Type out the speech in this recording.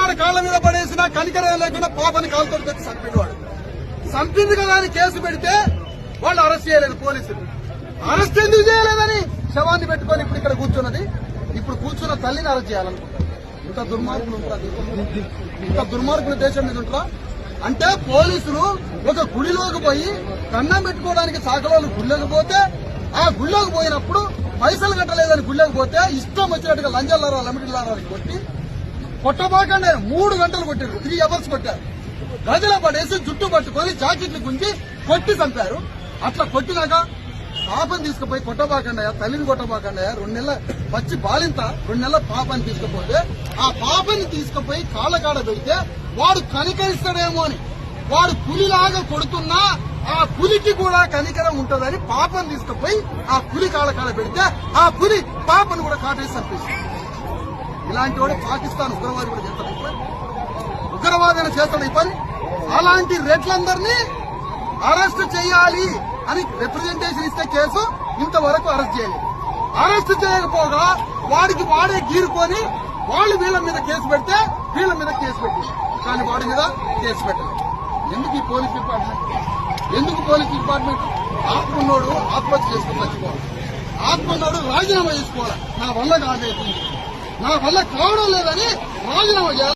పిల్లగాడు కాళ్ల మీద పడేసినా కనికరం లేకుండా పాపని కాలుతో తెచ్చి చంపినవాడు. చంపింది కదా అని కేసు పెడితే వాళ్ళు అరెస్ట్ చేయలేదు పోలీసులు. అరెస్ట్ ఎందుకు చేయలేదని శవాన్ని పెట్టుకొని ఇప్పుడు ఇక్కడ కూర్చున్నది. ఇప్పుడు కూర్చున్న తల్లిని అరెస్ట్ చేయాలనుకుంటారు. ఇంత దుర్మార్గులు ఉంటుంది, ఇంత దుర్మార్గుల దేశం మీద ఉంటారా? అంటే పోలీసులు ఒక గుడిలోకి పోయి కన్నం పెట్టుకోవడానికి సాకలోళ్ళు గుడిలోకి పోతే, ఆ గుడిలోకి పోయినప్పుడు పైసలు కట్టలేదని గుడిలోకి పోతే ఇష్టం వచ్చినట్టుగా లంజల్లారా లమిటిల్లారా కొట్టబాకండి 3 గంటలు కొట్టారు, 3 అవర్స్ కొట్టారు. గదిలో పడేసి జుట్టు పట్టుకొని జాకెట్లు గుంజి కొట్టి చంపారు. అట్లా కొట్టినాక పాపని తీసుకుపోయి కొట్టబాకండి, తల్లిని కొట్టబాకండి. 2 నెలల వచ్చి బాలింత 2 నెలల పాపని తీసుకుపోతే ఆ పాపని తీసుకుపోయి కాళ్ళకాడ పెడితే వాడు కనికరిస్తాడేమో అని, వాడు పులిలాగా కొడుతున్నా ఆ పులికి కూడా కనికరం ఉంటుందని పాపని తీసుకుపోయి ఆ పులి కాళ్ళకాడ పెడితే ఆ పులి పాపను కూడా కాటేసి చంపేసింది. ఇలాంటి వాడు పాకిస్తాన్ ఉగ్రవాది కూడా చేస్తాడు ఈ పని, ఉగ్రవాదన చేస్తాడు ఈ పని. అలాంటి రెడ్లందరినీ అరెస్ట్ చేయాలి అని రిప్రజెంటేషన్ ఇస్తే కేసు ఇంతవరకు అరెస్ట్ చేయలేదు. అరెస్ట్ చేయకపోగా వాడికి వాడే గీరుకొని వాళ్ళు వీళ్ళ మీద కేసు పెడితే వీళ్ళ మీద కేసు పెట్టింది, కానీ వాడి మీద కేసు పెట్టలేదు. ఎందుకు ఈ పోలీస్ డిపార్ట్మెంట్? ఎందుకు పోలీస్ డిపార్ట్మెంట్? ఆత్మన్నోడు ఆత్మహత్య చేసుకుని చచ్చిపోవాలి, ఆత్మన్నోడు రాజీనామా చేసుకోవాలి. నా వల్ల కావడం లేదని రాజీనామా చేయాలి.